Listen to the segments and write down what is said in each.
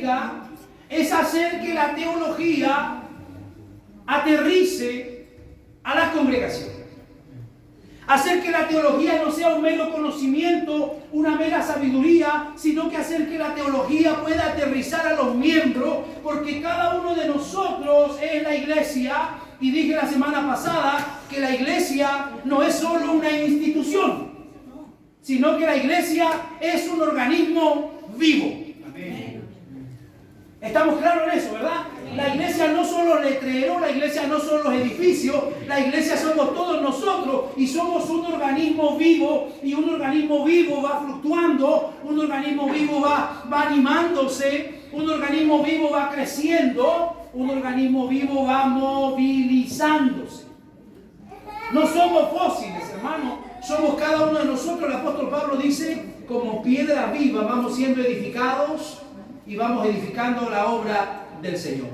evangélica es hacer que la teología aterrice a la congregación. Hacer que la teología no sea un mero conocimiento, una mera sabiduría, sino que hacer que la teología pueda aterrizar a los miembros, porque cada uno de nosotros es la iglesia. Y dije la semana pasada que la iglesia no es solo una institución, sino que la iglesia es un organismo vivo. ¿Estamos claros en eso, verdad? La iglesia no solo letrero, la iglesia no son los edificios, la iglesia somos todos nosotros y somos un organismo vivo, y un organismo vivo va fluctuando, un organismo vivo va animándose, un organismo vivo va creciendo, un organismo vivo va movilizándose. No somos fósiles, hermano, somos cada uno de nosotros. El apóstol Pablo dice, como piedra viva vamos siendo edificados y vamos edificando la obra del Señor.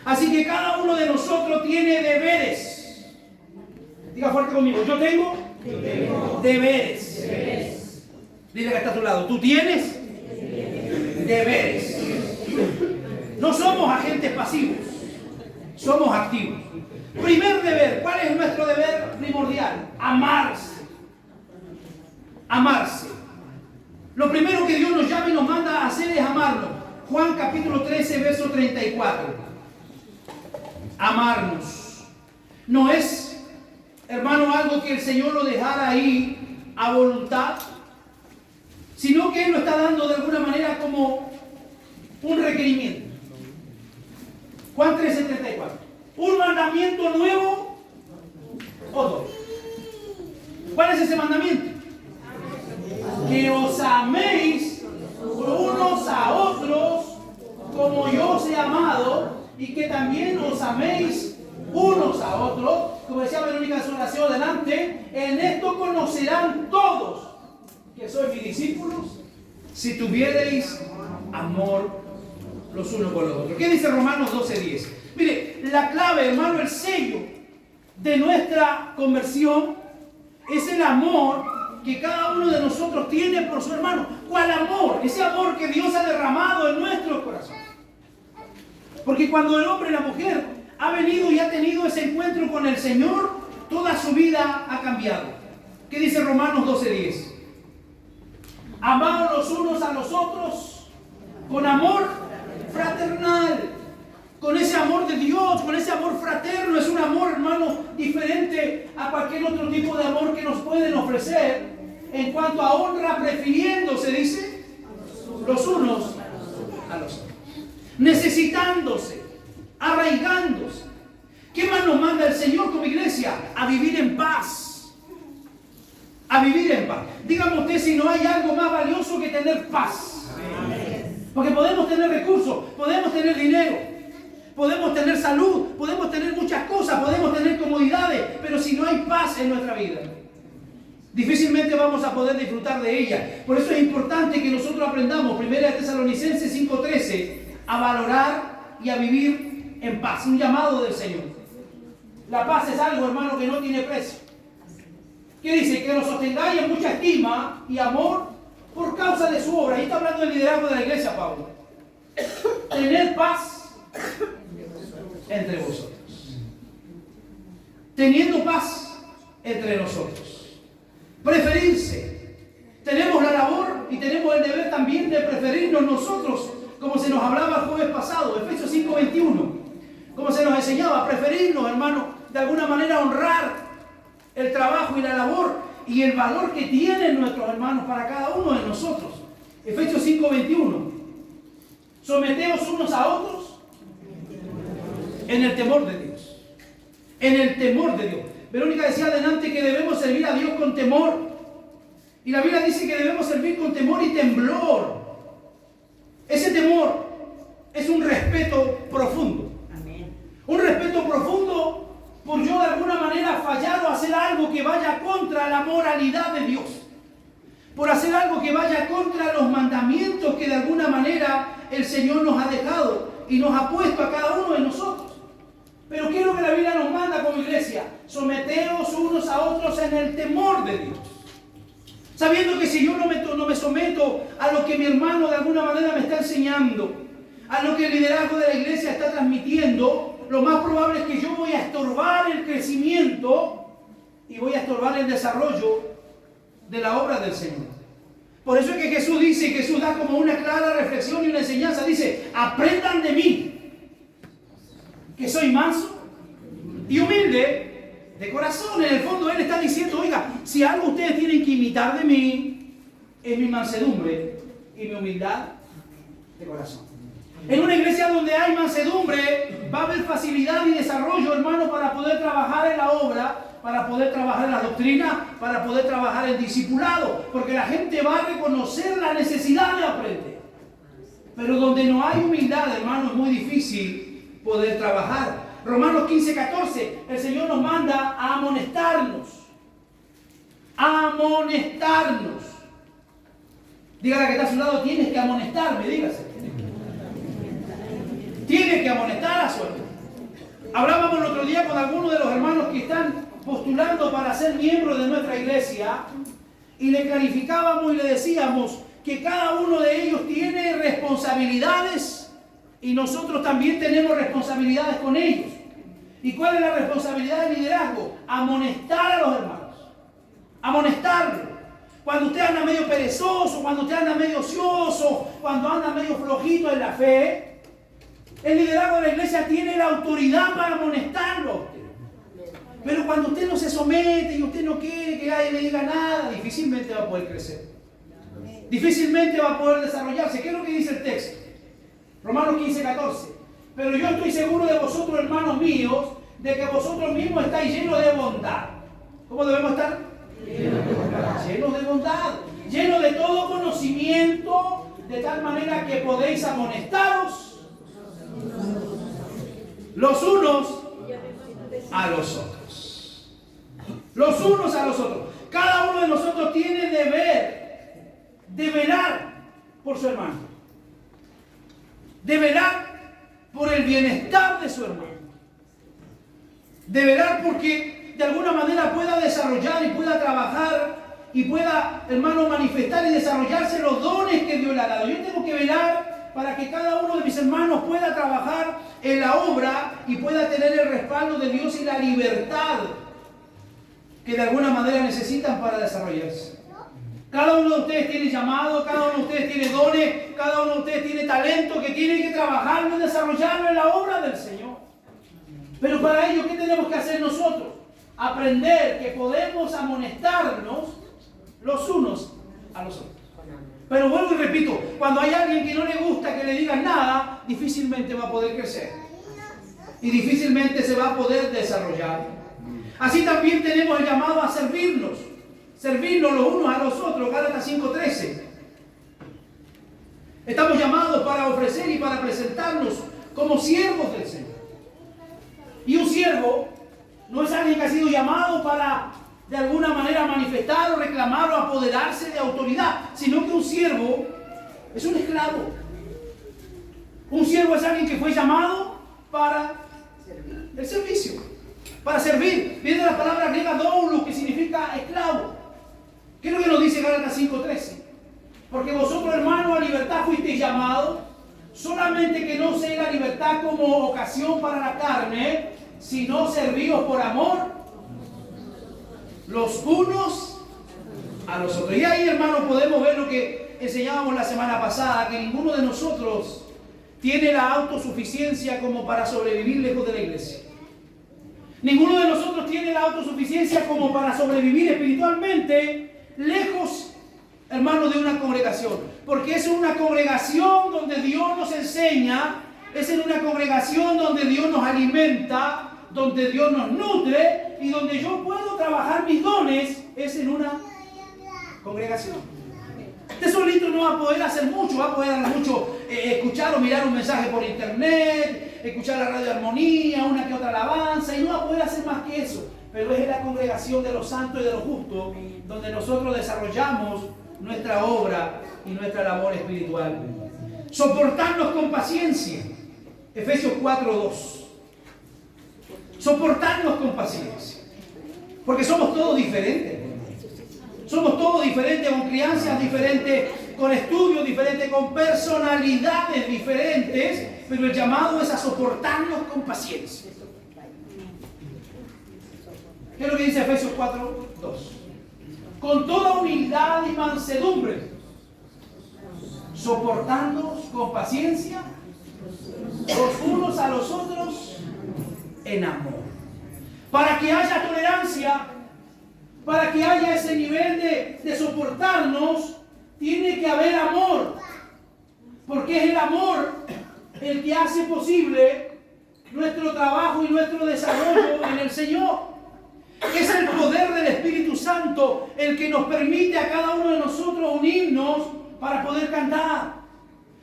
Así que cada uno de nosotros tiene deberes. Diga fuerte conmigo, yo tengo deberes. Dile que está a tu lado, tú tienes deberes. No somos agentes pasivos, somos activos. Primer deber, ¿cuál es nuestro deber primordial? Amarse. Amarse. Lo primero que Dios nos llama y nos manda a hacer es amarnos. Juan capítulo 13, verso 34. Amarnos. No es, hermano, algo que el Señor lo dejara ahí a voluntad, sino que Él lo está dando de alguna manera como un requerimiento. Juan 13, 34. Un mandamiento nuevo o dos. ¿Cuál es ese mandamiento? Que os améis unos a otros como yo os he amado, y que también os améis unos a otros. Como decía Verónica en su oración delante, en esto conocerán todos que sois mis discípulos, si tuviereis amor los unos con los otros. ¿Qué dice Romanos 12:10? Mire, la clave, hermano, el sello de nuestra conversión es el amor que cada uno de nosotros tiene por su hermano. ¿Cuál amor? Ese amor que Dios ha derramado en nuestros corazones. Porque cuando el hombre y la mujer ha venido y ha tenido ese encuentro con el Señor, toda su vida ha cambiado. ¿Qué dice Romanos 12:10? Amaos los unos a los otros con amor fraternal. Con ese amor de Dios, con ese amor fraterno. Es un amor, hermano, diferente a cualquier otro tipo de amor que nos pueden ofrecer. En cuanto a honra, prefiriéndose, dice, los unos a los otros. Necesitándose, arraigándose. ¿Qué más nos manda el Señor como iglesia? A vivir en paz. A vivir en paz. Dígame usted si no hay algo más valioso que tener paz. Porque podemos tener recursos, podemos tener dinero, podemos tener salud, podemos tener muchas cosas, podemos tener comodidades, pero si no hay paz en nuestra vida, difícilmente vamos a poder disfrutar de ella. Por eso es importante que nosotros aprendamos, 1 Tesalonicenses 5:13, a valorar y a vivir en paz. Un llamado del Señor. La paz es algo, hermano, que no tiene precio. ¿Qué dice? Que nos sostengáis en mucha estima y amor por causa de su obra. Ahí está hablando del liderazgo de la iglesia, Pablo. Tened paz entre vosotros. Teniendo paz entre nosotros. Preferirse. Tenemos la labor y tenemos el deber también de preferirnos nosotros, como se nos hablaba el jueves pasado, Efesios 5:21. Como se nos enseñaba, preferirnos, hermano, de alguna manera honrar el trabajo y la labor y el valor que tienen nuestros hermanos para cada uno de nosotros. Efesios 5:21. Someteos unos a otros en el temor de Dios. En el temor de Dios. Verónica decía adelante que debemos servir a Dios con temor. Y la Biblia dice que debemos servir con temor y temblor. Ese temor es un respeto profundo. Amén. Un respeto profundo por yo de alguna manera fallar o hacer algo que vaya contra la moralidad de Dios. Por hacer algo que vaya contra los mandamientos que de alguna manera el Señor nos ha dejado y nos ha puesto a cada uno de nosotros. Pero ¿qué es lo que la Biblia nos manda como iglesia? Someteos unos a otros en el temor de Dios. Sabiendo que si yo no me someto a lo que mi hermano de alguna manera me está enseñando, a lo que el liderazgo de la iglesia está transmitiendo, lo más probable es que yo voy a estorbar el crecimiento y voy a estorbar el desarrollo de la obra del Señor. Por eso es que Jesús da como una clara reflexión y una enseñanza. Dice, aprendan de mí, que soy manso y humilde de corazón. En el fondo Él está diciendo, oiga, si algo ustedes tienen que imitar de mí, es mi mansedumbre y mi humildad de corazón. En una iglesia donde hay mansedumbre, va a haber facilidad y desarrollo, hermano, para poder trabajar en la obra, para poder trabajar en la doctrina, para poder trabajar en discipulado, porque la gente va a reconocer la necesidad de aprender. Pero donde no hay humildad, hermano, es muy difícil poder trabajar. Romanos 15:14, el Señor nos manda a amonestarnos. Amonestarnos. Dígale que está a su lado, tienes que amonestarme, dígase. Tienes que amonestar a su hermano. Hablábamos el otro día con algunos de los hermanos que están postulando para ser miembros de nuestra iglesia y le clarificábamos y le decíamos que cada uno de ellos tiene responsabilidades y nosotros también tenemos responsabilidades con ellos. ¿Y cuál es la responsabilidad del liderazgo? Amonestar a los hermanos. Amonestarlos. Cuando usted anda medio perezoso, cuando usted anda medio ocioso, cuando anda medio flojito en la fe, el liderazgo de la iglesia tiene la autoridad para amonestarlo. Pero cuando usted no se somete y usted no quiere que nadie le diga nada, difícilmente va a poder crecer. Difícilmente va a poder desarrollarse. ¿Qué es lo que dice el texto? Romanos 15:14. Pero yo estoy seguro de vosotros, hermanos míos, de que vosotros mismos estáis llenos de bondad. ¿Cómo debemos estar? Llenos de bondad. Llenos de todo conocimiento, de tal manera que podéis amonestaros los unos a los otros. Los unos a los otros. Cada uno de nosotros tiene deber de velar por su hermano. De velar por el bienestar de su hermano. De velar porque de alguna manera pueda desarrollar y pueda trabajar y pueda, hermano, manifestar y desarrollarse los dones que Dios le ha dado. Yo tengo que velar para que cada uno de mis hermanos pueda trabajar en la obra y pueda tener el respaldo de Dios y la libertad que de alguna manera necesitan para desarrollarse. Cada uno de ustedes tiene llamado, cada uno de ustedes tiene dones, cada uno de ustedes tiene talento que tiene que trabajarlo y desarrollarlo en la obra del Señor. Pero para ello, ¿qué tenemos que hacer nosotros? Aprender que podemos amonestarnos los unos a los otros. Pero vuelvo y repito, cuando hay alguien que no le gusta que le digan nada, difícilmente va a poder crecer. Y difícilmente se va a poder desarrollar. Así también tenemos el llamado a servirnos. Servirnos los unos a los otros, Gálatas 5:13. Estamos llamados para ofrecer y para presentarnos como siervos del Señor. Y un siervo no es alguien que ha sido llamado para de alguna manera manifestar o reclamar o apoderarse de autoridad, sino que un siervo es un esclavo. Un siervo es alguien que fue llamado para el servicio, para servir. Viene de la palabra griega doulos, que significa esclavo. ¿Qué es lo que nos dice Gálatas 5:13? Porque vosotros, hermanos, a libertad fuisteis llamados, solamente que no sea la libertad como ocasión para la carne, sino servíos por amor los unos a los otros. Y ahí, hermano, podemos ver lo que enseñábamos la semana pasada, que ninguno de nosotros tiene la autosuficiencia como para sobrevivir lejos de la iglesia. Ninguno de nosotros tiene la autosuficiencia como para sobrevivir espiritualmente lejos, hermano, de una congregación. Porque es una congregación donde Dios nos enseña, es en una congregación donde Dios nos alimenta, donde Dios nos nutre y donde yo puedo trabajar mis dones, es en una congregación. Usted solito no va a poder hacer mucho, va a poder hacer mucho, escuchar o mirar un mensaje por internet, escuchar la radio Armonía, una que otra alabanza, y no va a poder hacer más que eso. Pero es en la congregación de los santos y de los justos donde nosotros desarrollamos nuestra obra y nuestra labor espiritual. Soportarnos con paciencia. Efesios 4:2. Soportarnos con paciencia. Porque somos todos diferentes. Somos todos diferentes, con crianzas diferentes, con estudios diferentes, con personalidades diferentes, pero el llamado es a soportarnos con paciencia. ¿Qué es lo que dice Efesios 4:2? Con toda humildad y mansedumbre, soportándonos con paciencia los unos a los otros en amor. Para que haya tolerancia, para que haya ese nivel de soportarnos, tiene que haber amor. Porque es el amor el que hace posible nuestro trabajo y nuestro desarrollo en el Señor. Es el poder del Espíritu Santo el que nos permite a cada uno de nosotros unirnos para poder cantar,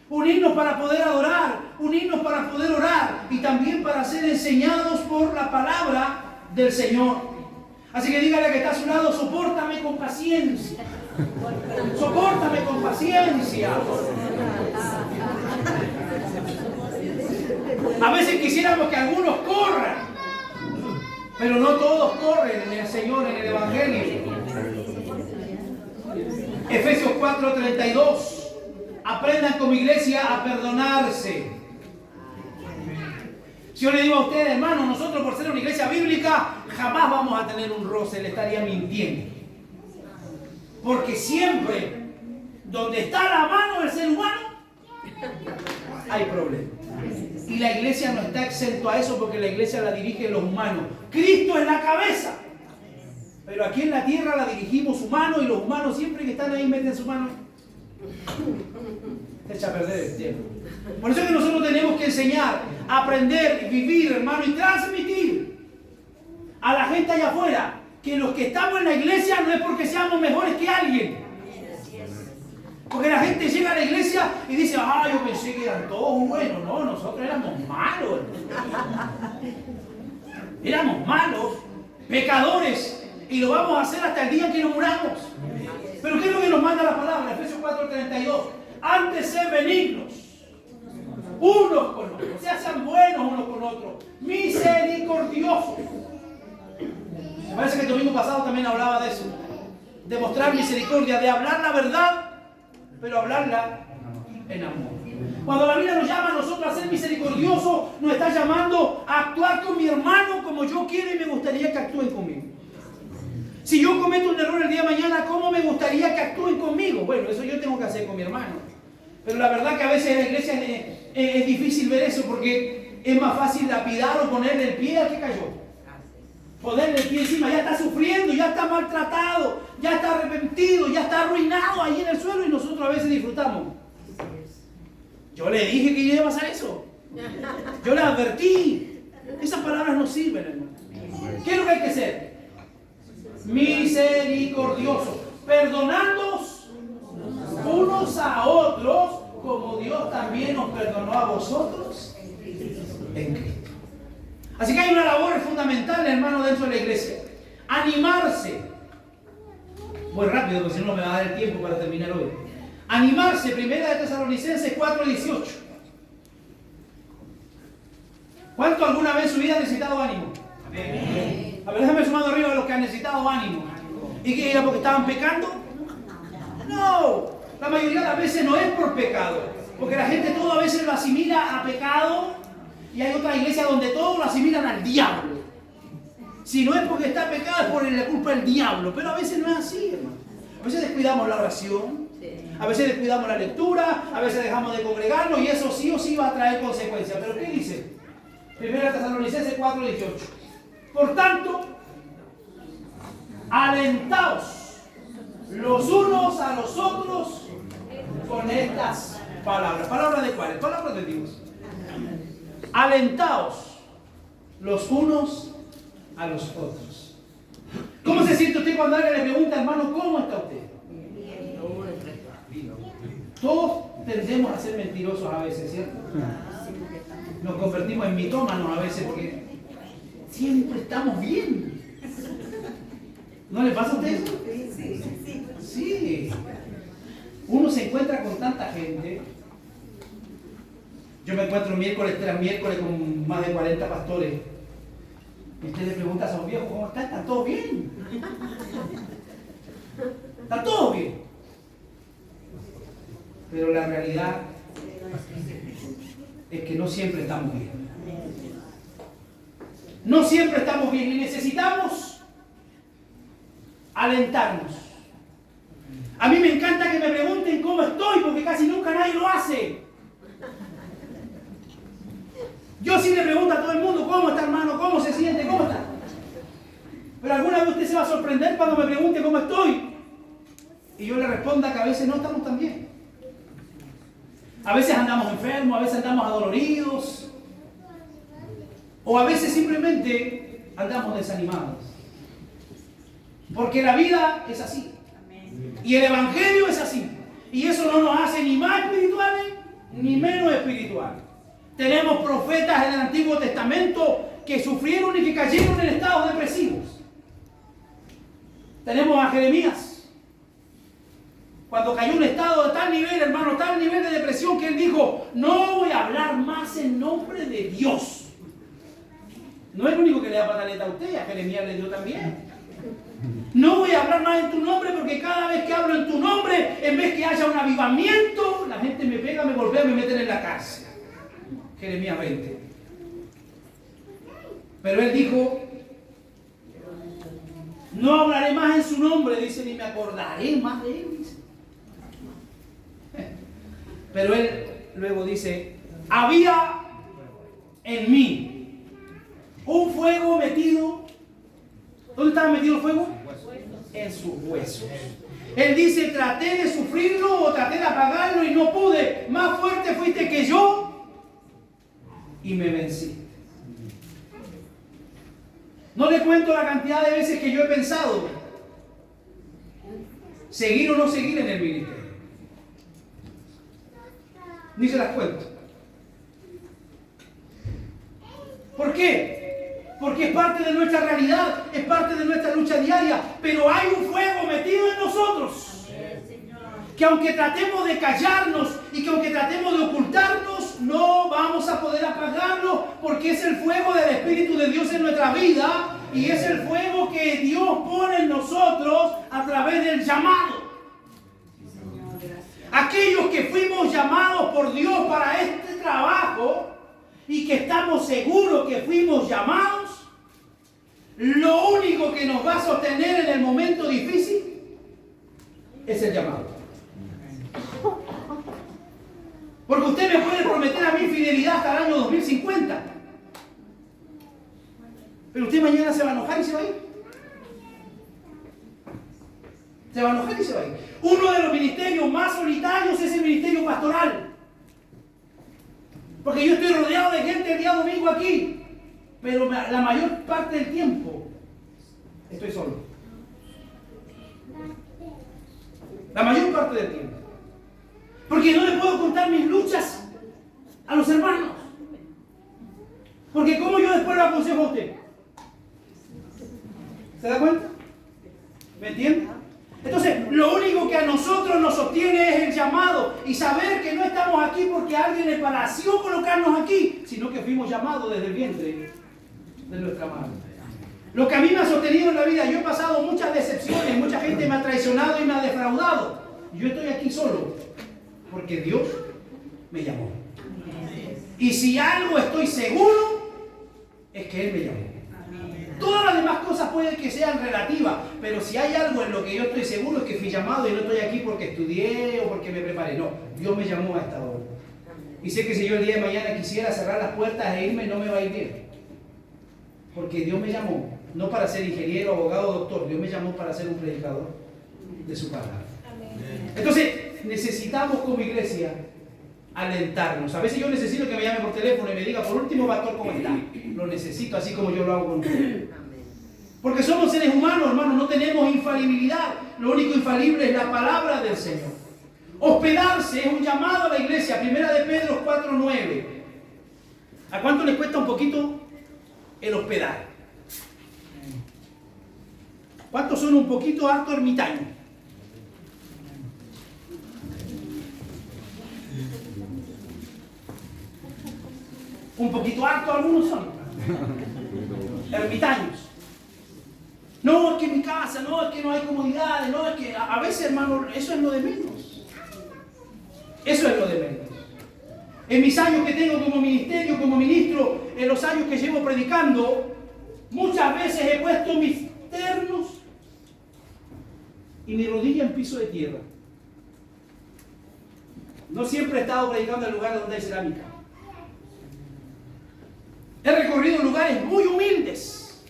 unirnos para poder adorar, unirnos para poder orar y también para ser enseñados por la palabra del Señor. Así que dígale que está a su lado, sopórtame con paciencia. Sopórtame con paciencia. A veces quisiéramos que algunos corran, pero no todos corren en el Señor, en el Evangelio. Efesios 4:32. Aprendan como iglesia a perdonarse. Si yo le digo a ustedes, hermanos, nosotros por ser una iglesia bíblica jamás vamos a tener un roce, le estaría mintiendo. Porque siempre, donde está la mano del ser humano, hay problemas. Y la iglesia no está exento a eso porque la iglesia la dirigen los humanos. Cristo es la cabeza. Pero aquí en la tierra la dirigimos humanos y los humanos siempre que están ahí meten su mano. Se echa a perder el tiempo. Por eso es que nosotros tenemos que enseñar, aprender, vivir, hermano, y transmitir a la gente allá afuera que los que estamos en la iglesia no es porque seamos mejores que alguien. Porque la gente llega a la iglesia y dice, yo pensé que eran todos buenos. No, nosotros éramos malos. Éramos malos, pecadores, y lo vamos a hacer hasta el día en que nos muramos. Pero ¿qué es lo que nos manda la palabra? Efesios 4:32. Antes ser benignos unos con otros, o sea, sean buenos unos con otros, misericordiosos. Me parece que el domingo pasado también hablaba de eso, de mostrar misericordia, de hablar la verdad, pero hablarla en amor. Cuando la Biblia nos llama a nosotros a ser misericordiosos, nos está llamando a actuar con mi hermano como yo quiero y me gustaría que actúen conmigo. Si yo cometo un error el día de mañana, ¿cómo me gustaría que actúen conmigo? Bueno, eso yo tengo que hacer con mi hermano. Pero la verdad que a veces en la iglesia es difícil ver eso porque es más fácil lapidar o ponerle el pie al que cayó. Ponerle el pie encima, ya está sufriendo, ya está maltratado, ya está arrepentido, ya está arruinado ahí en el suelo y nosotros a veces disfrutamos. Yo le dije que iba a pasar eso. Yo le advertí. Esas palabras no sirven, hermano. ¿Qué es lo que hay que hacer? Misericordiosos, perdonándoos unos a otros, como Dios también os perdonó a vosotros en Cristo. Así que hay una labor fundamental, hermano, dentro de la iglesia. Animarse. Voy rápido, porque si no me va a dar el tiempo para terminar hoy. Animarse, primera de Tesalonicenses 4:18. ¿Cuánto alguna vez en su vida han necesitado ánimo? Amén. A ver, déjame sumando arriba a los que han necesitado ánimo. ¿Y qué era porque estaban pecando? No, la mayoría de las veces no es por pecado, porque la gente todo a veces lo asimila a pecado y hay otras iglesias donde todo lo asimilan al diablo. Si no es porque está pecado es por la culpa del diablo, pero a veces no es así, hermano. A veces descuidamos la oración, a veces descuidamos la lectura, a veces dejamos de congregarnos y eso sí o sí va a traer consecuencias. ¿Pero qué dice? Primera Tesalonicenses 4:18. Por tanto, alentaos los unos a los otros con estas palabras. ¿Palabras de cuáles? Palabras de Dios. Alentaos los unos a los otros. ¿Cómo se siente usted cuando alguien le pregunta, hermano, cómo está usted? Todos tendemos a ser mentirosos a veces, ¿cierto? Nos convertimos en mitómanos a veces porque siempre estamos bien. ¿No le pasa a usted eso? Sí. Uno se encuentra con tanta gente. Yo me encuentro miércoles tras miércoles con más de 40 pastores. Y usted le pregunta a esos viejos, ¿cómo están? ¿Están todos bien? ¿Están todos bien? Pero la realidad es que no siempre estamos bien. No siempre estamos bien y necesitamos alentarnos. A mí me encanta que me pregunten cómo estoy, porque casi nunca nadie lo hace. Yo sí le pregunto a todo el mundo, ¿cómo está, hermano? ¿Cómo se siente? ¿Cómo está? Pero alguna vez usted se va a sorprender cuando me pregunte cómo estoy. Y yo le responda que a veces no estamos tan bien. A veces andamos enfermos, a veces andamos adoloridos. O a veces simplemente andamos desanimados. Porque la vida es así. Y el Evangelio es así. Y eso no nos hace ni más espirituales ni menos espirituales. Tenemos profetas en el Antiguo Testamento que sufrieron y que cayeron en estados depresivos. Tenemos a Jeremías. Cuando cayó en un estado de tal nivel, hermano, tal nivel de depresión, que él dijo, no voy a hablar más en nombre de Dios. No es lo único que le da pataleta a usted, a Jeremías le dio también. No voy a hablar más en tu nombre porque cada vez que hablo en tu nombre, en vez que haya un avivamiento, la gente me pega, me golpea, me meten en la cárcel. Jeremías 20. Pero él dijo, no hablaré más en su nombre, dice, ni me acordaré más de él, dice. Pero él luego dice, había en mí un fuego metido. ¿Dónde estaba metido el fuego? En sus huesos. Él dice, traté de sufrirlo o traté de apagarlo y no pude. Más fuerte fuiste que yo y me vencí. No le cuento la cantidad de veces que yo he pensado seguir o no seguir en el ministerio. Ni se las cuento. ¿Por qué? Porque es parte de nuestra realidad, es parte de nuestra lucha diaria, pero hay un fuego metido en nosotros, que aunque tratemos de callarnos y que aunque tratemos de ocultarnos, no vamos a poder apagarlo, porque es el fuego del Espíritu de Dios en nuestra vida y es el fuego que Dios pone en nosotros a través del llamado. Aquellos que fuimos llamados por Dios para este trabajo y que estamos seguros que fuimos llamados, lo único que nos va a sostener en el momento difícil es el llamado. Porque usted me puede prometer a mí fidelidad hasta el año 2050, pero usted mañana se va a enojar y se va a ir. Se va a enojar y se va a ir. Uno de los ministerios más solitarios es el ministerio pastoral. Porque yo estoy rodeado de gente el día domingo aquí, pero la mayor parte del tiempo estoy solo. La mayor parte del tiempo. Porque no le puedo contar mis luchas a los hermanos. Porque ¿cómo yo después lo aconsejo a usted? ¿Se da cuenta? ¿Me entiende? Entonces, lo único que a nosotros nos sostiene es el llamado y saber que no estamos aquí porque alguien le pareció colocarnos aquí, sino que fuimos llamados desde el vientre de nuestra madre. Lo que a mí me ha sostenido en la vida, yo he pasado muchas decepciones, mucha gente me ha traicionado y me ha defraudado. Yo estoy aquí solo porque Dios me llamó. Y si algo estoy seguro, es que Él me llamó. Todas las demás cosas pueden que sean relativas, pero si hay algo en lo que yo estoy seguro es que fui llamado y no estoy aquí porque estudié o porque me preparé. No, Dios me llamó a esta hora. Y sé que si yo el día de mañana quisiera cerrar las puertas e irme, no me va a ir bien. Porque Dios me llamó, no para ser ingeniero, abogado, doctor. Dios me llamó para ser un predicador de su palabra. Entonces, necesitamos como iglesia alentarnos. A veces yo necesito que me llame por teléfono y me diga, por último, pastor, ¿cómo está? Lo necesito así como yo lo hago con usted. Porque somos seres humanos, hermanos, no tenemos infalibilidad. Lo único infalible es la palabra del Señor. Hospedarse es un llamado a la iglesia. Primera de Pedro 4:9. ¿A cuánto les cuesta un poquito el hospedar? ¿Cuántos son un poquito harto ermitaños? Un poquito harto algunos son. Ermitaños. No, es que en mi casa, no, es que no hay comodidades, no, es que a veces, hermano, eso es lo de menos. Eso es lo de menos. En mis años que tengo como ministerio, como ministro, en los años que llevo predicando, muchas veces he puesto mis ternos y mi rodilla en piso de tierra. No siempre he estado predicando en lugares donde hay cerámica. He recorrido lugares muy humildes.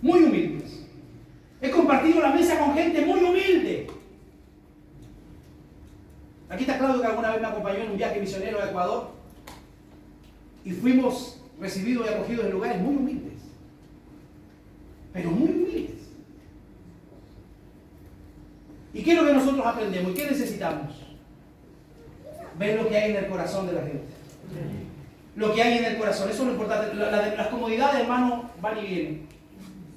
Muy humildes. He compartido la mesa con gente muy humilde. Aquí está Claudio, que alguna vez me acompañó en un viaje misionero a Ecuador. Y fuimos recibidos y acogidos en lugares muy humildes. Pero muy humildes. ¿Y qué es lo que nosotros aprendemos? ¿Y qué necesitamos? Ver lo que hay en el corazón de la gente. Lo que hay en el corazón, eso es lo importante. Las comodidades, hermano, van y vienen.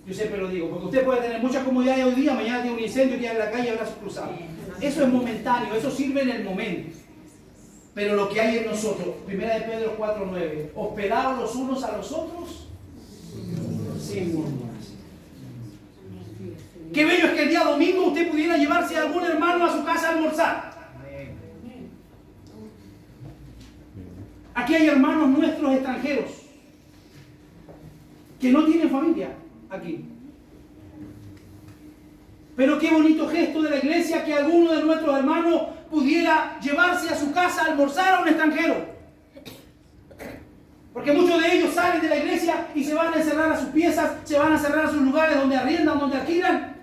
Yo siempre lo digo, porque usted puede tener muchas comodidades hoy día, mañana tiene un incendio, queda en la calle, brazos cruzados. Eso es momentáneo, eso sirve en el momento. Pero lo que hay en nosotros, 1 de Pedro 4:9, hospedados los unos a los otros sin murmuración. Qué bello es que el día domingo usted pudiera llevarse a algún hermano a su casa a almorzar. Aquí hay hermanos nuestros extranjeros que no tienen familia aquí. Pero qué bonito gesto de la iglesia que alguno de nuestros hermanos pudiera llevarse a su casa a almorzar a un extranjero. Porque muchos de ellos salen de la iglesia y se van a encerrar a sus piezas, se van a cerrar a sus lugares donde arriendan, donde alquilan.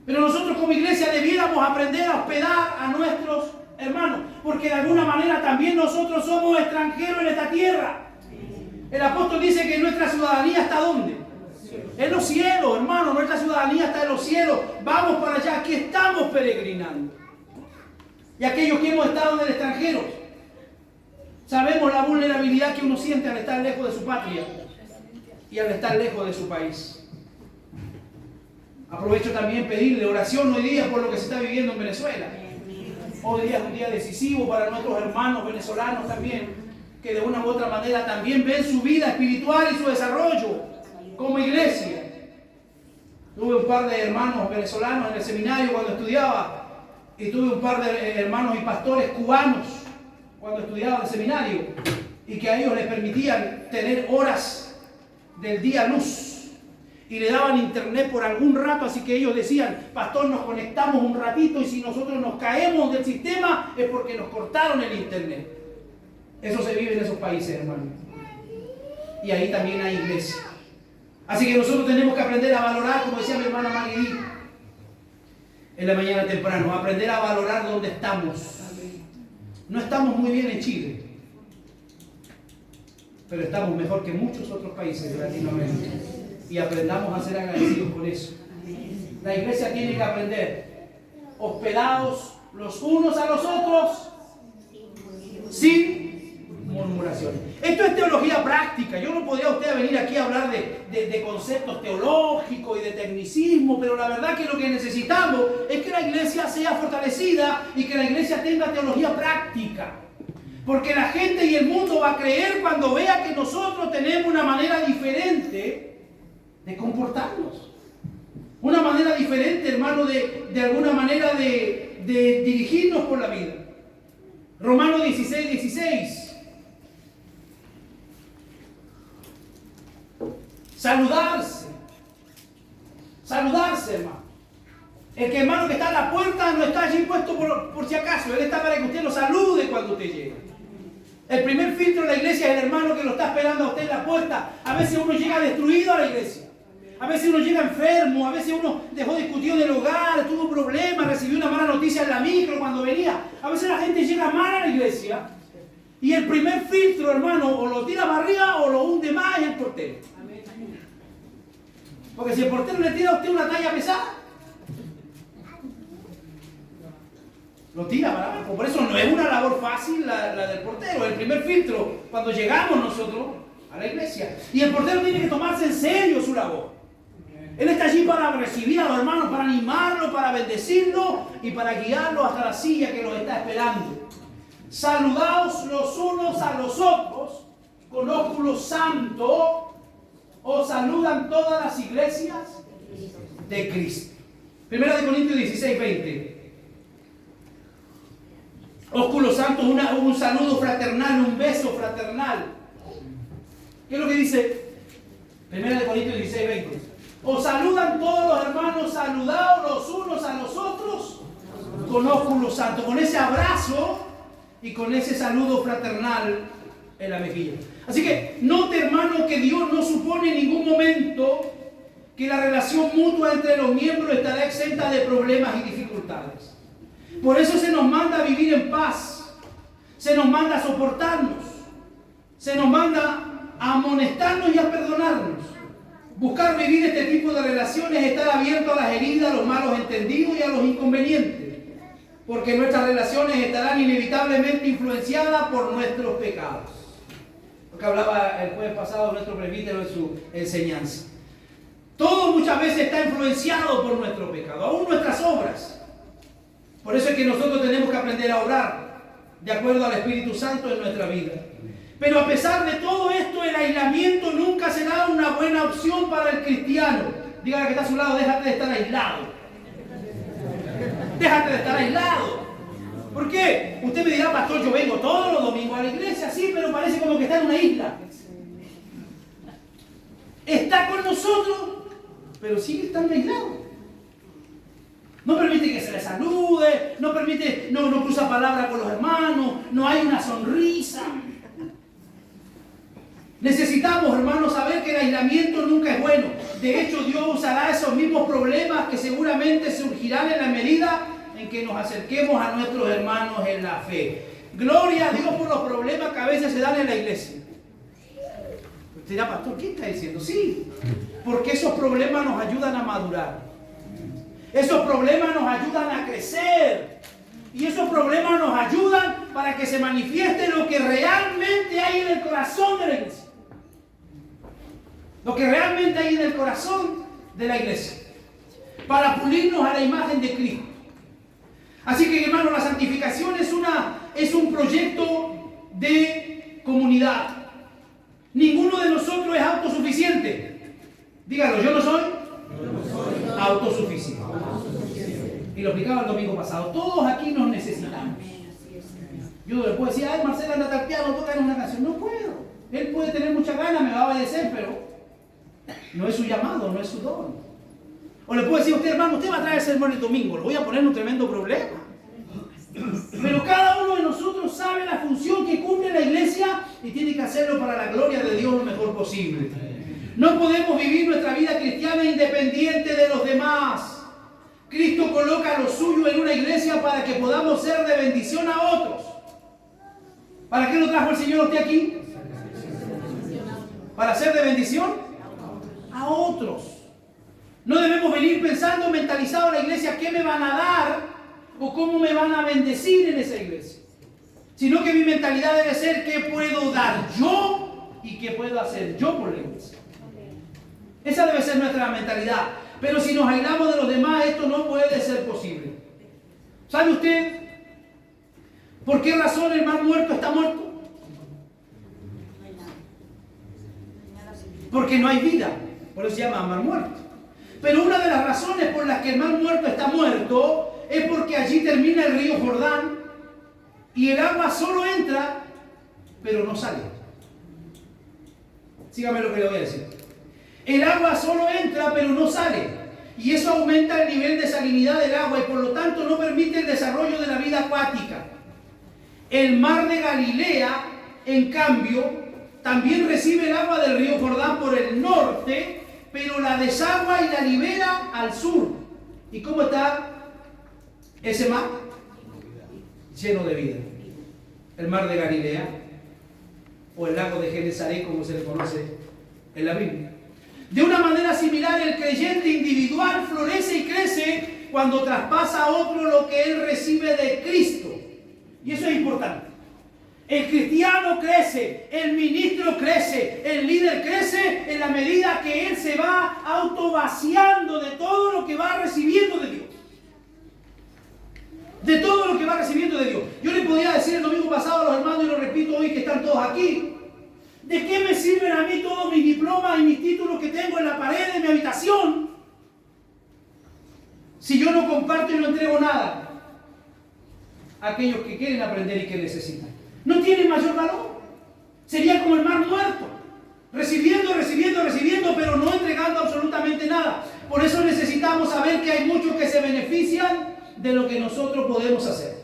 Pero nosotros como iglesia debiéramos aprender a hospedar a nuestros hermanos, porque de alguna manera también nosotros somos extranjeros en esta tierra. El apóstol dice que nuestra ciudadanía está ¿dónde? En los cielos, hermano, nuestra ciudadanía está en los cielos. Vamos para allá, aquí estamos peregrinando. Y aquellos que hemos estado en el extranjero, sabemos la vulnerabilidad que uno siente al estar lejos de su patria y al estar lejos de su país. Aprovecho también pedirle oración hoy día por lo que se está viviendo en Venezuela. Hoy día es un día decisivo para nuestros hermanos venezolanos también, que de una u otra manera también ven su vida espiritual y su desarrollo como iglesia. Tuve un par de hermanos venezolanos en el seminario cuando estudiaba, y tuve un par de hermanos y pastores cubanos cuando estudiaba en el seminario, y que a ellos les permitían tener horas del día luz. Y le daban internet por algún rato, así que ellos decían, pastor, nos conectamos un ratito y si nosotros nos caemos del sistema es porque nos cortaron el internet. Eso se vive en esos países, hermano. Y ahí también hay iglesia. Así que nosotros tenemos que aprender a valorar, como decía mi hermana Maridí, en la mañana temprano, aprender a valorar dónde estamos. No estamos muy bien en Chile, pero estamos mejor que muchos otros países de Latinoamérica. Y aprendamos a ser agradecidos por eso. La iglesia tiene que aprender, hospedados los unos a los otros, sin murmuración. Esto es teología práctica. Yo no podría usted venir aquí a hablar de conceptos teológicos y de tecnicismo, pero la verdad que lo que necesitamos es que la iglesia sea fortalecida y que la iglesia tenga teología práctica. Porque la gente y el mundo va a creer cuando vea que nosotros tenemos una manera diferente de comportarnos. Una manera diferente, hermano, de alguna manera de dirigirnos por la vida. Romanos 16:16. Saludarse. Saludarse, hermano. El que hermano que está en la puerta no está allí puesto por si acaso. Él está para que usted lo salude cuando usted llega. El primer filtro de la iglesia es el hermano que lo está esperando a usted en la puerta. A veces uno llega destruido a la iglesia. A veces uno llega enfermo, a veces uno dejó discutido en el hogar, tuvo problemas, recibió una mala noticia en la micro cuando venía. A veces la gente llega mal a la iglesia y el primer filtro, hermano, o lo tira para arriba o lo hunde más el portero. Porque si el portero le tira a usted una talla pesada, lo tira para abajo. Por eso no es una labor fácil la del portero. El primer filtro, cuando llegamos nosotros a la iglesia. Y el portero tiene que tomarse en serio su labor. Él está allí para recibir a los hermanos, para animarlos, para bendecirlos y para guiarlos hasta la silla que los está esperando. Saludaos los unos a los otros con ósculo santo. Os saludan todas las iglesias de Cristo. 1 Corintios 16:20. Ósculo santo, un saludo fraternal, un beso fraternal. ¿Qué es lo que dice? 1 Corintios 16, 20. Os saludan todos los hermanos, saludados los unos a los otros con ósculo santo, con ese abrazo y con ese saludo fraternal en la mejilla. Así que note, hermano, que Dios no supone en ningún momento que la relación mutua entre los miembros estará exenta de problemas y dificultades. Por eso se nos manda a vivir en paz, se nos manda a soportarnos, se nos manda a amonestarnos y a perdonarnos. Buscar vivir este tipo de relaciones es estar abierto a las heridas, a los malos entendidos y a los inconvenientes, porque nuestras relaciones estarán inevitablemente influenciadas por nuestros pecados. Lo que hablaba el jueves pasado nuestro presbítero en su enseñanza. Todo muchas veces está influenciado por nuestro pecado, aún nuestras obras. Por eso es que nosotros tenemos que aprender a orar de acuerdo al Espíritu Santo en nuestra vida. Pero a pesar de todo esto, el aislamiento nunca será una buena opción para el cristiano. Dígale que está a su lado, déjate de estar aislado. Déjate de estar aislado. ¿Por qué? Usted me dirá, pastor, yo vengo todos los domingos a la iglesia, sí, pero parece como que está en una isla. Está con nosotros, pero sigue estando aislado. No permite que se le salude, no permite, no cruza palabra con los hermanos, no hay una sonrisa. Necesitamos, hermanos, saber que el aislamiento nunca es bueno. De hecho, Dios usará esos mismos problemas que seguramente surgirán en la medida en que nos acerquemos a nuestros hermanos en la fe. Gloria a Dios por los problemas que a veces se dan en la iglesia. Usted dirá, pastor, ¿qué está diciendo? Sí, porque esos problemas nos ayudan a madurar. Esos problemas nos ayudan a crecer. Y esos problemas nos ayudan para que se manifieste lo que realmente hay en el corazón de la iglesia. Lo que realmente hay en el corazón de la iglesia. Para pulirnos a la imagen de Cristo. Así que, hermanos, la santificación es un proyecto de comunidad. Ninguno de nosotros es autosuficiente. Dígalo, yo no soy autosuficiente. Y lo explicaba el domingo pasado. Todos aquí nos necesitamos. Yo le puedo decir, ay, Marcela anda al piano, tócanos una canción. No puedo. Él puede tener mucha ganas, me va a obedecer, pero no es su llamado, no es su don. O le puedo decir a usted, hermano, usted va a traer el sermón el domingo, lo voy a poner en un tremendo problema. Pero cada uno de nosotros sabe la función que cumple la iglesia y tiene que hacerlo para la gloria de Dios lo mejor posible. No podemos vivir nuestra vida cristiana independiente de los demás. Cristo coloca lo suyo en una iglesia para que podamos ser de bendición a otros. ¿Para qué lo trajo el Señor a usted aquí? Para ser de bendición a otros. No debemos venir pensando, mentalizado a la iglesia, ¿qué me van a dar o cómo me van a bendecir en esa iglesia? Sino que mi mentalidad debe ser qué puedo dar yo y qué puedo hacer yo por la iglesia. Esa debe ser nuestra mentalidad. Pero si nos aislamos de los demás, esto no puede ser posible. ¿Sabe usted por qué razón el mar muerto está muerto? Porque no hay vida. Por eso se llama mar muerto. Pero una de las razones por las que el mar muerto está muerto es porque allí termina el río Jordán y el agua solo entra, pero no sale. Sígame lo que le voy a decir. El agua solo entra, pero no sale. Y eso aumenta el nivel de salinidad del agua y por lo tanto no permite el desarrollo de la vida acuática. El mar de Galilea, en cambio, también recibe el agua del río Jordán por el norte, pero la desagua y la libera al sur. ¿Y cómo está ese mar? Lleno de vida. El mar de Galilea, o el lago de Genesaret, como se le conoce en la Biblia. De una manera similar, el creyente individual florece y crece cuando traspasa a otro lo que él recibe de Cristo. Y eso es importante. El cristiano crece, el ministro crece, el líder crece en la medida que él se va autovaciando de todo lo que va recibiendo de Dios. De todo lo que va recibiendo de Dios. Yo le podía decir el domingo pasado a los hermanos y lo repito hoy que están todos aquí. ¿De qué me sirven a mí todos mis diplomas y mis títulos que tengo en la pared de mi habitación si yo no comparto y no entrego nada? a aquellos que quieren aprender y que necesitan. No tiene mayor valor. Sería como el mar muerto, recibiendo, pero no entregando absolutamente nada. Por eso necesitamos saber que hay muchos que se benefician de lo que nosotros podemos hacer.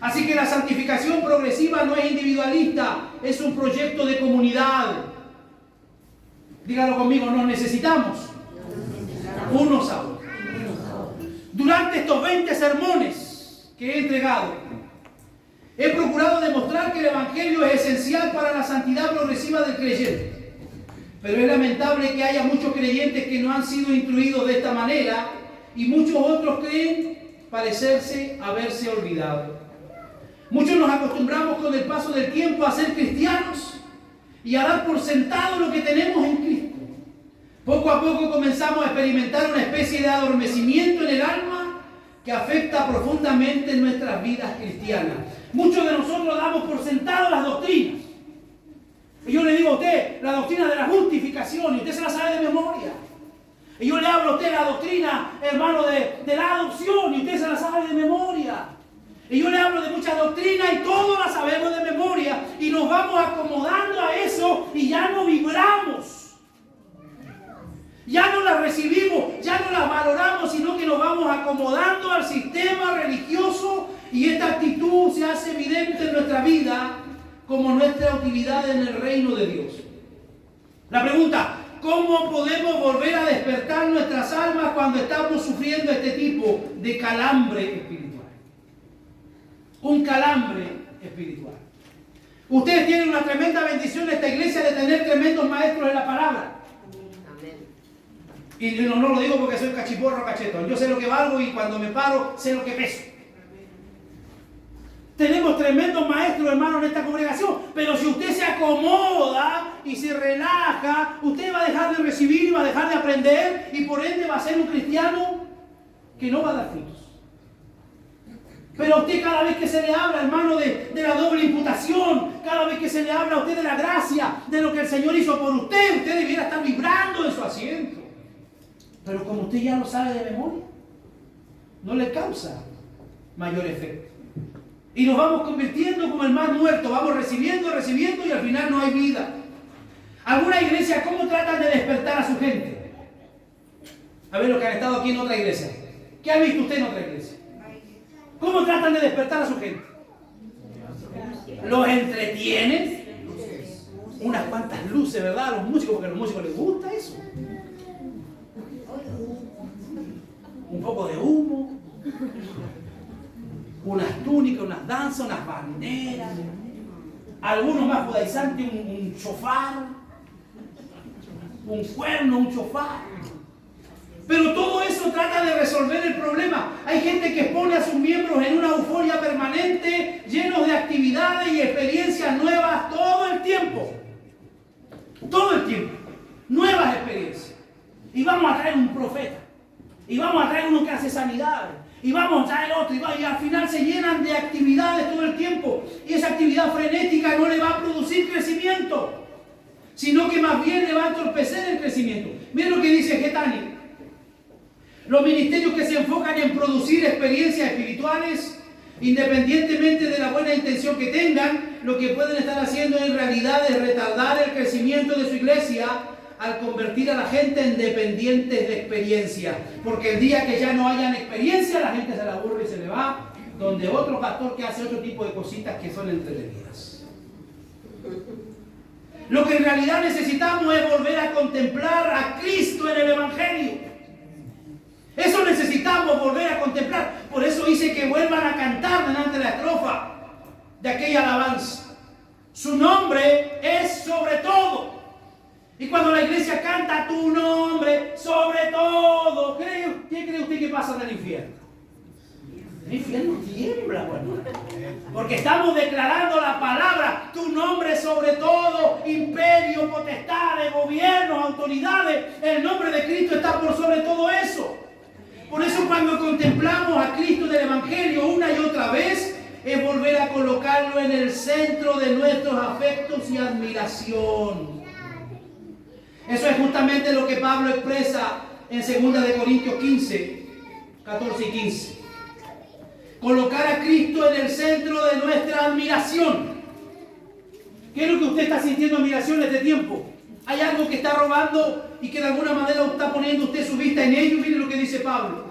Así que la santificación progresiva no es individualista, es un proyecto de comunidad. Dígalo conmigo, nos necesitamos unos a otros. Durante estos 20 sermones que he entregado, he procurado demostrar que el Evangelio es esencial para la santidad progresiva del creyente. Pero es lamentable que haya muchos creyentes que no han sido instruidos de esta manera y muchos otros creen parecerse haberse olvidado. Muchos nos acostumbramos con el paso del tiempo a ser cristianos y a dar por sentado lo que tenemos en Cristo. Poco a poco comenzamos a experimentar una especie de adormecimiento en el alma que afecta profundamente nuestras vidas cristianas. Muchos de nosotros damos por sentado las doctrinas. Y yo le digo a usted la doctrina de la justificación y usted se la sabe de memoria. Y yo le hablo a usted la doctrina, hermano, de la adopción y usted se la sabe de memoria. Y yo le hablo de muchas doctrinas y todos las sabemos de memoria. Y nos vamos acomodando a eso y ya no vibramos. Ya no las recibimos, ya no las valoramos, sino que nos vamos acomodando al sistema religioso y esta actitud se hace evidente en nuestra vida como nuestra utilidad en el reino de Dios. La pregunta, ¿cómo podemos volver a despertar nuestras almas cuando estamos sufriendo este tipo de calambre espiritual? Un calambre espiritual. Ustedes tienen una tremenda bendición en esta iglesia de tener tremendos maestros en la palabra. Y no lo digo porque soy cachiporro cachetón. Yo sé lo que valgo y cuando me paro sé lo que peso. Tenemos tremendos maestros, hermanos, en esta congregación. Pero si usted se acomoda y se relaja, usted va a dejar de recibir y va a dejar de aprender. Y por ende va a ser un cristiano que no va a dar frutos. Pero a usted cada vez que se le habla, hermano, de la doble imputación, cada vez que se le habla a usted de la gracia, de lo que el Señor hizo por usted debiera estar vibrando en su asiento. Pero como usted ya lo sabe de memoria, no le causa mayor efecto. Y nos vamos convirtiendo como el mar muerto, vamos recibiendo y al final no hay vida. Algunas iglesias, ¿cómo tratan de despertar a su gente? A ver los que han estado aquí en otra iglesia. ¿Qué ha visto usted en otra iglesia? ¿Cómo tratan de despertar a su gente? ¿Los entretienen? Unas cuantas luces, ¿verdad? A los músicos, porque a los músicos les gusta eso. Un poco de humo, unas túnicas, unas danzas, unas banderas, algunos más judaizantes, un shofar, un cuerno, un shofar. Pero todo eso trata de resolver el problema. Hay gente que expone a sus miembros en una euforia permanente, llenos de actividades y experiencias nuevas todo el tiempo. Todo el tiempo. Nuevas experiencias. Y vamos a traer un profeta. Y vamos a traer uno que hace sanidades. Y vamos a traer otro. Y al final se llenan de actividades todo el tiempo. Y esa actividad frenética no le va a producir crecimiento. Sino que más bien le va a entorpecer el crecimiento. Miren lo que dice Getani. Los ministerios que se enfocan en producir experiencias espirituales, independientemente de la buena intención que tengan, lo que pueden estar haciendo en realidad es retardar el crecimiento de su iglesia al convertir a la gente en dependientes de experiencia. Porque el día que ya no hayan experiencia, la gente se la aburre y se le va donde otro pastor que hace otro tipo de cositas que son entretenidas. Lo que en realidad necesitamos es volver a contemplar a Cristo en el Evangelio. Eso necesitamos volver a contemplar. Por eso dice que vuelvan a cantar delante de la estrofa de aquella alabanza. Su nombre es sobre todo. Y cuando la iglesia canta tu nombre sobre todo, ¿qué cree usted que pasa en el infierno? El infierno tiembla, bueno, porque estamos declarando la palabra, tu nombre sobre todo, imperio, potestades, gobiernos, autoridades. El nombre de Cristo está por sobre todo eso. Por eso cuando contemplamos a Cristo del Evangelio una y otra vez, es volver a colocarlo en el centro de nuestros afectos y admiración. Eso es justamente lo que Pablo expresa en 2 Corintios 15, 14 y 15. Colocar a Cristo en el centro de nuestra admiración. ¿Qué es lo que usted está sintiendo admiración en este tiempo? ¿Hay algo que está robando y que de alguna manera está poniendo usted su vista en ello? Mire lo que dice Pablo.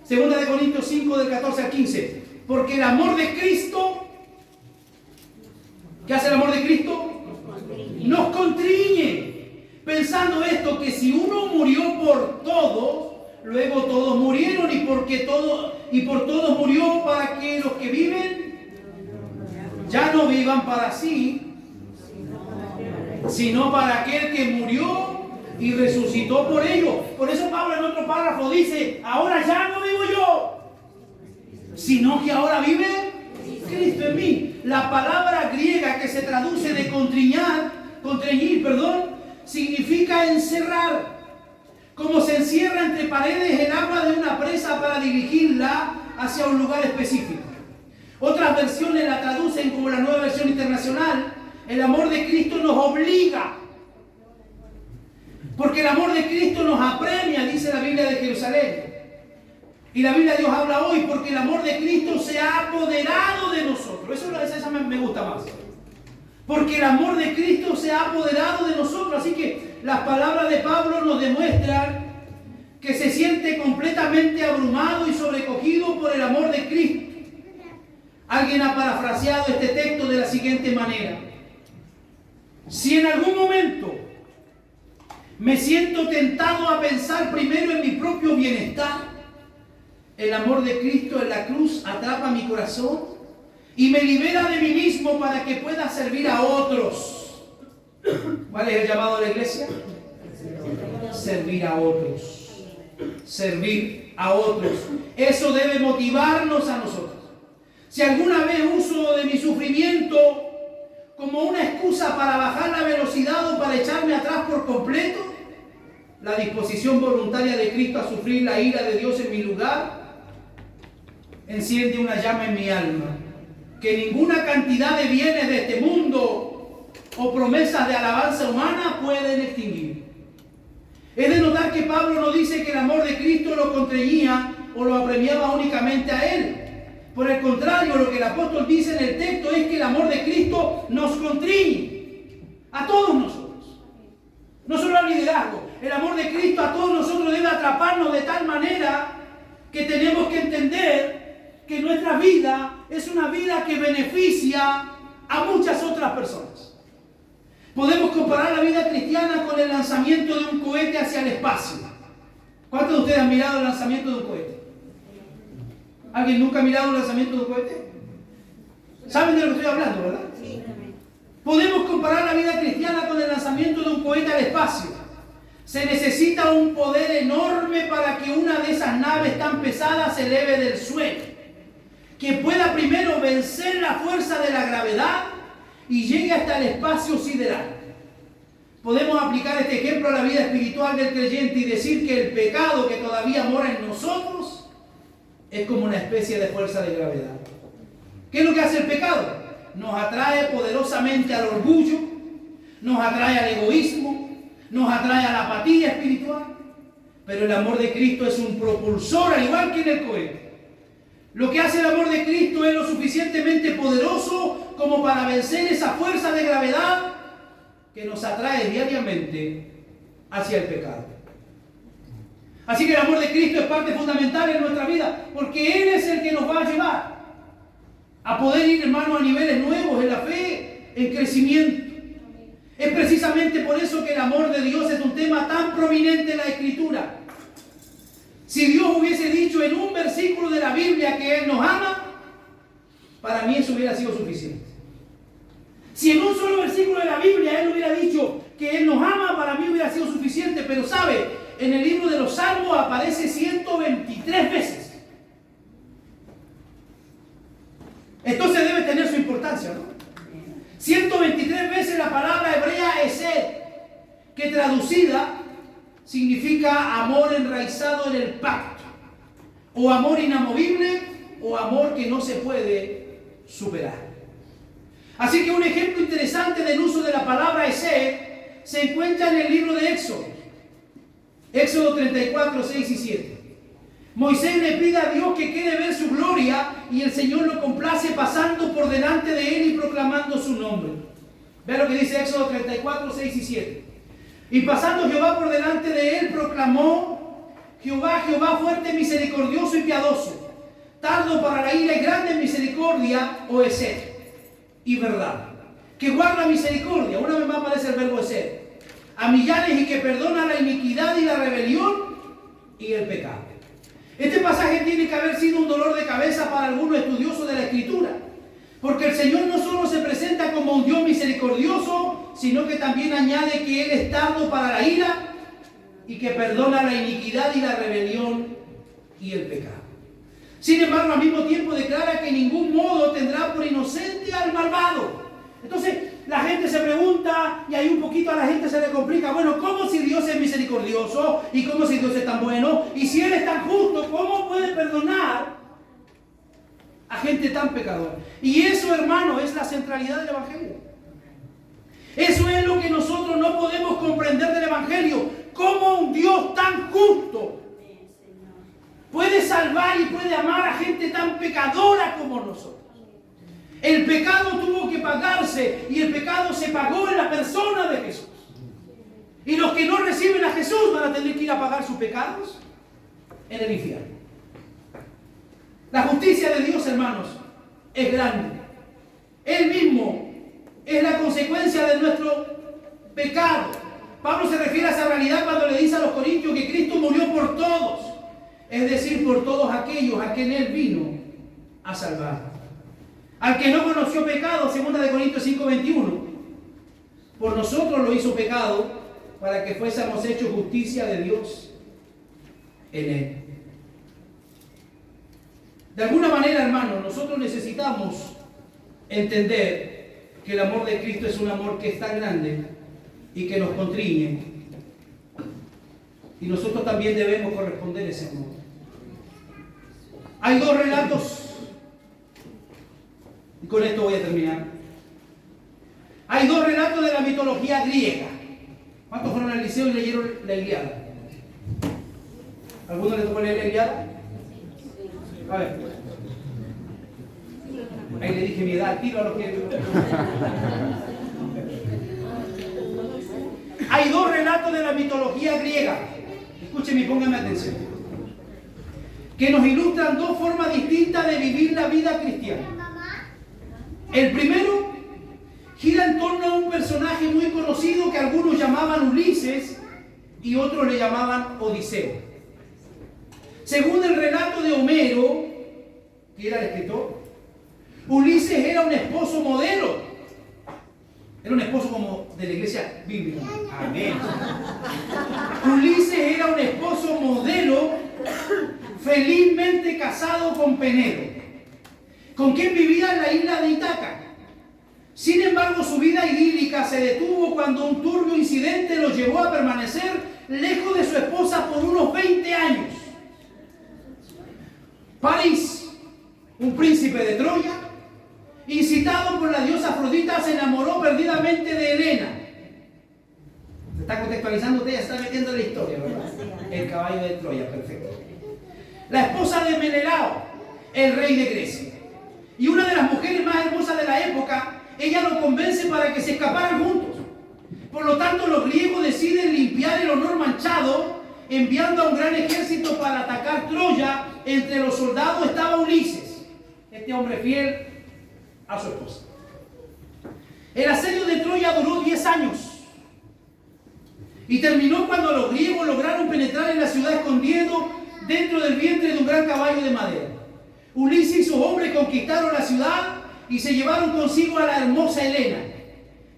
Segunda de Corintios 5, del 14 al 15. Porque el amor de Cristo, ¿qué hace el amor de Cristo? Nos constriñe. Pensando esto, que si uno murió por todos, luego todos murieron, y por todos murió, para que los que viven ya no vivan para sí, sino para aquel que murió y resucitó por ellos. Por eso Pablo en otro párrafo dice: ahora ya no vivo yo, sino que ahora vive Cristo en mí. La palabra griega que se traduce de constreñir, significa encerrar. Como se encierra entre paredes el agua de una presa para dirigirla hacia un lugar específico. Otras versiones la traducen como la Nueva Versión Internacional: el amor de Cristo nos obliga. Porque el amor de Cristo nos apremia, dice la Biblia de Jerusalén. Y la Biblia de Dios habla hoy: porque el amor de Cristo se ha apoderado de nosotros. Esa me gusta más. Porque el amor de Cristo se ha apoderado de nosotros. Así que las palabras de Pablo nos demuestran que se siente completamente abrumado y sobrecogido por el amor de Cristo. Alguien ha parafraseado este texto de la siguiente manera: si en algún momento me siento tentado a pensar primero en mi propio bienestar, el amor de Cristo en la cruz atrapa mi corazón y me libera de mí mismo para que pueda servir a otros. ¿Cuál es el llamado de la iglesia? Servir a otros. Servir a otros. Eso debe motivarnos a nosotros. Si alguna vez uso de mi sufrimiento como una excusa para bajar la velocidad o para echarme atrás por completo, la disposición voluntaria de Cristo a sufrir la ira de Dios en mi lugar enciende una llama en mi alma que ninguna cantidad de bienes de este mundo o promesas de alabanza humana pueden extinguir. Es de notar que Pablo no dice que el amor de Cristo lo constreñía o lo apremiaba únicamente a él. Por el contrario, lo que el apóstol dice en el texto es que el amor de Cristo nos constriñe a todos nosotros. No solo al liderazgo. El amor de Cristo a todos nosotros debe atraparnos de tal manera que tenemos que entender que nuestra vida es una vida que beneficia a muchas otras personas. Podemos comparar la vida cristiana con el lanzamiento de un cohete hacia el espacio. ¿Cuántos de ustedes han mirado el lanzamiento de un cohete? ¿Alguien nunca ha mirado el lanzamiento de un cohete? ¿Saben de lo que estoy hablando, verdad? Sí. Podemos comparar la vida cristiana con el lanzamiento de un cohete al espacio. Se necesita un poder enorme para que una de esas naves tan pesadas se eleve del suelo, que pueda primero vencer la fuerza de la gravedad y llegue hasta el espacio sideral. Podemos aplicar este ejemplo a la vida espiritual del creyente y decir que el pecado que todavía mora en nosotros es como una especie de fuerza de gravedad. ¿Qué es lo que hace el pecado? Nos atrae poderosamente al orgullo, nos atrae al egoísmo, nos atrae a la apatía espiritual. Pero el amor de Cristo es un propulsor, al igual que en el cohete. Lo que hace el amor de Cristo es lo suficientemente poderoso como para vencer esa fuerza de gravedad que nos atrae diariamente hacia el pecado. Así que el amor de Cristo es parte fundamental en nuestra vida, porque Él es el que nos va a llevar a poder ir, hermano, a niveles nuevos en la fe, en crecimiento. Es precisamente por eso que el amor de Dios es un tema tan prominente en la Escritura. Si Dios hubiese dicho en un versículo de la Biblia que Él nos ama, para mí eso hubiera sido suficiente. Si en un solo versículo de la Biblia Él hubiera dicho que Él nos ama, para mí hubiera sido suficiente. Pero ¿sabe? En el libro de los Salmos aparece 123 veces. Entonces debe tener su importancia, ¿no? 123 veces la palabra hebrea esed, que traducida significa amor enraizado en el pacto, o amor inamovible, o amor que no se puede superar. Así que un ejemplo interesante del uso de la palabra esed se encuentra en el libro de Éxodo. Éxodo 34, 6 y 7. Moisés le pide a Dios que quiere ver su gloria y el Señor lo complace pasando por delante de él y proclamando su nombre. Ve lo que dice Éxodo 34, 6 y 7. Y pasando Jehová por delante de él, proclamó: Jehová, Jehová, fuerte, misericordioso y piadoso, tardo para la ira y grande en misericordia, o eser, y verdad, que guarda misericordia. Una vez más aparece el verbo eser, a millares, y que perdona la iniquidad y la rebelión y el pecado. Este pasaje tiene que haber sido un dolor de cabeza para algunos estudiosos de la Escritura, porque el Señor no solo se presenta como un Dios misericordioso, sino que también añade que Él es tardo para la ira y que perdona la iniquidad y la rebelión y el pecado. Sin embargo, al mismo tiempo declara que en ningún modo tendrá por inocente al malvado. Entonces, la gente se pregunta, y ahí un poquito a la gente se le complica: bueno, ¿cómo si Dios es misericordioso? ¿Y cómo si Dios es tan bueno? Y si Él es tan justo, ¿cómo puede perdonar a gente tan pecadora? Y eso, hermano, es la centralidad del Evangelio. Eso es lo que nosotros no podemos comprender del Evangelio. ¿Cómo un Dios tan justo puede salvar y puede amar a gente tan pecadora como nosotros? El pecado tuvo que pagarse y el pecado se pagó en la persona de Jesús. Y los que no reciben a Jesús van a tener que ir a pagar sus pecados en el infierno. La justicia de Dios, hermanos, es grande. Él mismo es la consecuencia de nuestro pecado. Pablo se refiere a esa realidad cuando le dice a los corintios que Cristo murió por todos, es decir, por todos aquellos a quienes Él vino a salvar. Al que no conoció pecado, 2 Corintios 5:21, por nosotros lo hizo pecado para que fuésemos hechos justicia de Dios en Él. De alguna manera, hermano, nosotros necesitamos entender que el amor de Cristo es un amor que es tan grande y que nos constriñe. Y nosotros también debemos corresponder a ese amor. Hay dos relatos, y con esto voy a terminar. Hay dos relatos de la mitología griega. ¿Cuántos fueron al liceo y leyeron la Ilíada? ¿Alguno le tocó leer la Ilíada? A ver. Ahí le dije mi edad, tiro a lo que... Hay dos relatos de la mitología griega. Escúcheme y póngame atención. Que nos ilustran dos formas distintas de vivir la vida cristiana. El primero gira en torno a un personaje muy conocido que algunos llamaban Ulises y otros le llamaban Odiseo. Según el relato de Homero, que era el escritor, Ulises era un esposo modelo. Era un esposo como de la iglesia bíblica. Amén. Ulises era un esposo modelo, felizmente casado con Penedo, con quien vivía en la isla de Ítaca. Sin embargo, su vida idílica se detuvo cuando un turbio incidente lo llevó a permanecer lejos de su esposa por unos 20 años. París, un príncipe de Troya, incitado por la diosa Afrodita, se enamoró perdidamente de Helena. Se está contextualizando usted, ya está metiendo en la historia, ¿verdad? El caballo de Troya, perfecto. La esposa de Menelao, el rey de Grecia. Y una de las mujeres más hermosas de la época, ella lo convence para que se escaparan juntos. Por lo tanto, los griegos deciden limpiar el honor manchado, enviando a un gran ejército para atacar Troya. Entre los soldados estaba Ulises, este hombre fiel a su esposa. El asedio de Troya duró 10 años y terminó cuando los griegos lograron penetrar en la ciudad escondiendo dentro del vientre de un gran caballo de madera. Ulises y sus hombres conquistaron la ciudad y se llevaron consigo a la hermosa Helena.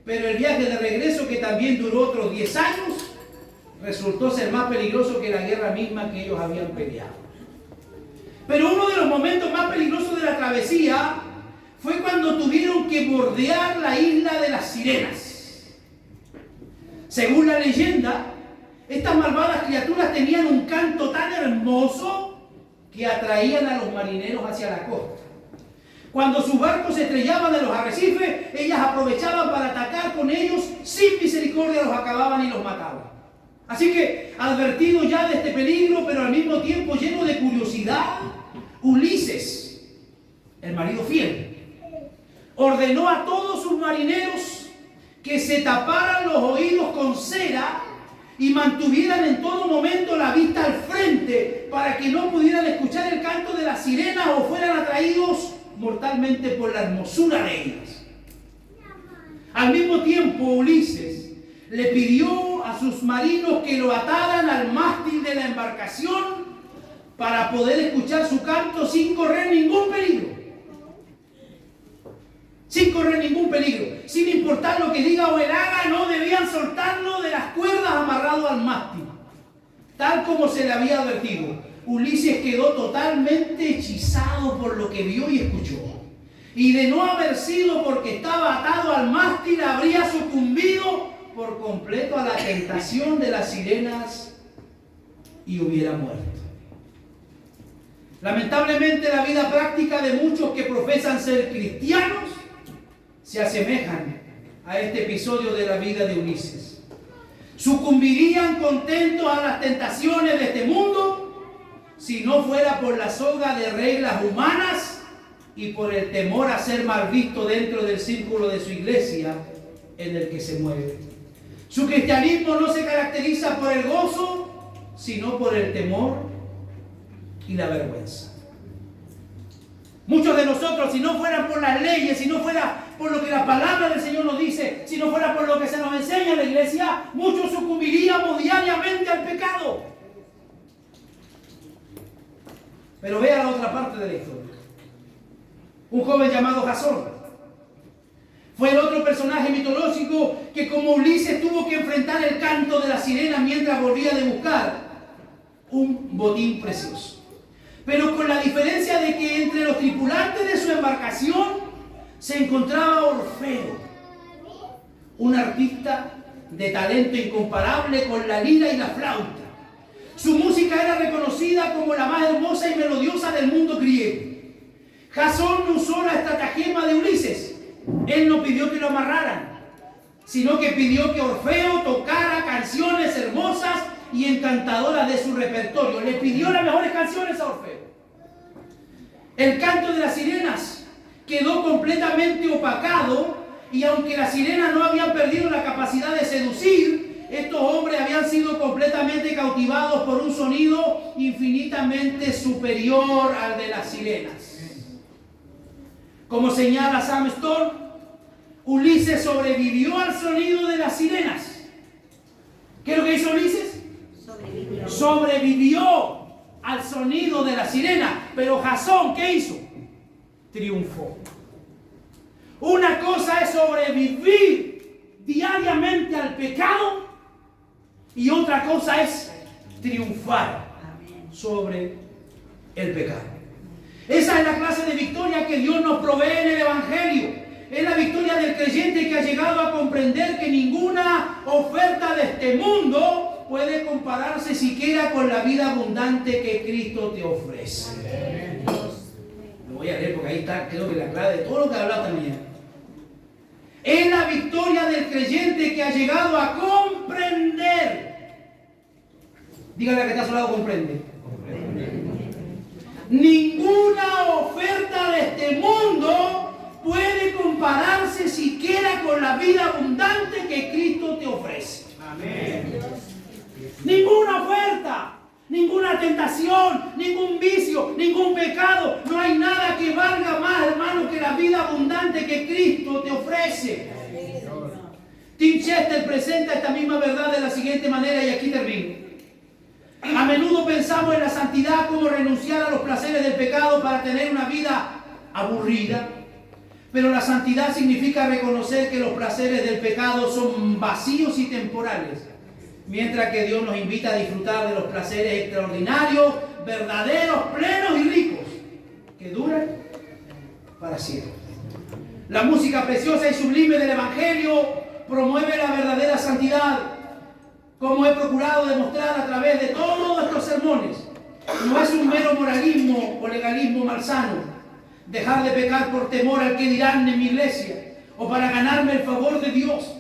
Pero el viaje de regreso, que también duró otros 10 años, resultó ser más peligroso que la guerra misma que ellos habían peleado. Pero uno de los momentos más peligrosos de la travesía fue cuando tuvieron que bordear la isla de las sirenas. Según la leyenda, estas malvadas criaturas tenían un canto tan hermoso que atraían a los marineros hacia la costa. Cuando sus barcos se estrellaban en los arrecifes, ellas aprovechaban para atacar con ellos sin misericordia, los acababan y los mataban. Así que, advertido ya de este peligro, pero al mismo tiempo lleno de curiosidad, Ulises, el marido fiel, ordenó a todos sus marineros que se taparan los oídos con cera y mantuvieran en todo momento la vista al frente para que no pudieran escuchar el canto de las sirenas o fueran atraídos mortalmente por la hermosura de ellas. Al mismo tiempo, Ulises le pidió a sus marinos que lo ataran al mástil de la embarcación para poder escuchar su canto sin correr ningún peligro. Sin correr ningún peligro. Sin importar lo que diga o él haga, no debían soltarlo de las cuerdas amarrado al mástil. Tal como se le había advertido. Ulises quedó totalmente hechizado por lo que vio y escuchó. Y de no haber sido porque estaba atado al mástil, habría sucumbido por completo a la tentación de las sirenas y hubiera muerto. Lamentablemente, la vida práctica de muchos que profesan ser cristianos se asemejan a este episodio de la vida de Ulises. Sucumbirían contentos a las tentaciones de este mundo si no fuera por la soga de reglas humanas y por el temor a ser mal visto dentro del círculo de su iglesia en el que se mueve. Su cristianismo no se caracteriza por el gozo, sino por el temor y la vergüenza. Muchos de nosotros, si no fueran por las leyes, si no fuera por lo que la palabra del Señor nos dice, si no fuera por lo que se nos enseña en la iglesia, muchos sucumbiríamos diariamente al pecado. Pero vea la otra parte de la historia. Un joven llamado Jasón fue el otro personaje mitológico que, como Ulises, tuvo que enfrentar el canto de la sirena mientras volvía de buscar un botín precioso. Pero con la diferencia de que entre los tripulantes de su embarcación se encontraba Orfeo, un artista de talento incomparable con la lira y la flauta. Su música era reconocida como la más hermosa y melodiosa del mundo griego. Jasón no usó la estratagema de Ulises. Él no pidió que lo amarraran, sino que pidió que Orfeo tocara canciones hermosas y encantadoras de su repertorio. Le pidió las mejores canciones a Orfeo. El canto de las sirenas quedó completamente opacado, y aunque las sirenas no habían perdido la capacidad de seducir, estos hombres habían sido completamente cautivados por un sonido infinitamente superior al de las sirenas. Como señala Sam Storm, Ulises sobrevivió al sonido de las sirenas. ¿Qué es lo que hizo Ulises? Sobrevivió al sonido de la sirena. Pero Jasón, ¿qué hizo? Triunfó. Una cosa es sobrevivir diariamente al pecado y otra cosa es triunfar sobre el pecado. Esa es la clase de victoria que Dios nos provee en el Evangelio. Es la victoria del creyente que ha llegado a comprender que ninguna oferta de este mundo puede compararse siquiera con la vida abundante que Cristo te ofrece. Lo voy a leer porque ahí está, creo que la clave de todo lo que he hablado esta mañana. Es la victoria del creyente que ha llegado a comprender. Dígale a que está a su lado, comprende. Ninguna oferta de este mundo puede compararse siquiera con la vida abundante que Cristo te ofrece. Amén. Ninguna oferta, ninguna tentación, ningún vicio, ningún pecado. No hay nada que valga más, hermano, que la vida abundante que Cristo te ofrece. Tim Chester presenta esta misma verdad de la siguiente manera, y aquí termino. A menudo pensamos en la santidad como renunciar a los placeres del pecado para tener una vida aburrida. Pero la santidad significa reconocer que los placeres del pecado son vacíos y temporales, mientras que Dios nos invita a disfrutar de los placeres extraordinarios, verdaderos, plenos y ricos, que duran para siempre. La música preciosa y sublime del Evangelio promueve la verdadera santidad, como he procurado demostrar a través de todos estos sermones. No es un mero moralismo o legalismo malsano, dejar de pecar por temor al que dirán en mi iglesia o para ganarme el favor de Dios.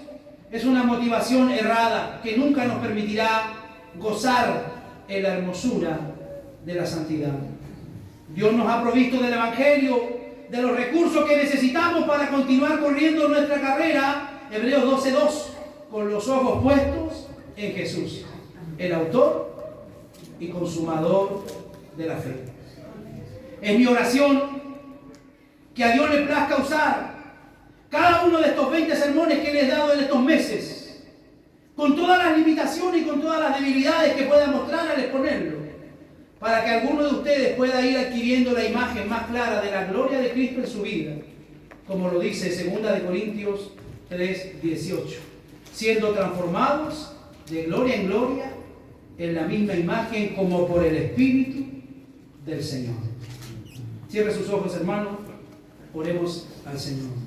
es una motivación errada que nunca nos permitirá gozar en la hermosura de la santidad. Dios nos ha provisto del Evangelio, de los recursos que necesitamos para continuar corriendo nuestra carrera, Hebreos 12:2, con los ojos puestos en Jesús, el autor y consumador de la fe. Es mi oración que a Dios le plazca usar cada uno de estos 20 sermones que les he dado en estos meses, con todas las limitaciones y con todas las debilidades que pueda mostrar al exponerlo, para que alguno de ustedes pueda ir adquiriendo la imagen más clara de la gloria de Cristo en su vida, como lo dice 2 Corintios 3:18, siendo transformados de gloria en gloria en la misma imagen como por el Espíritu del Señor. Cierre sus ojos, hermanos, oremos al Señor.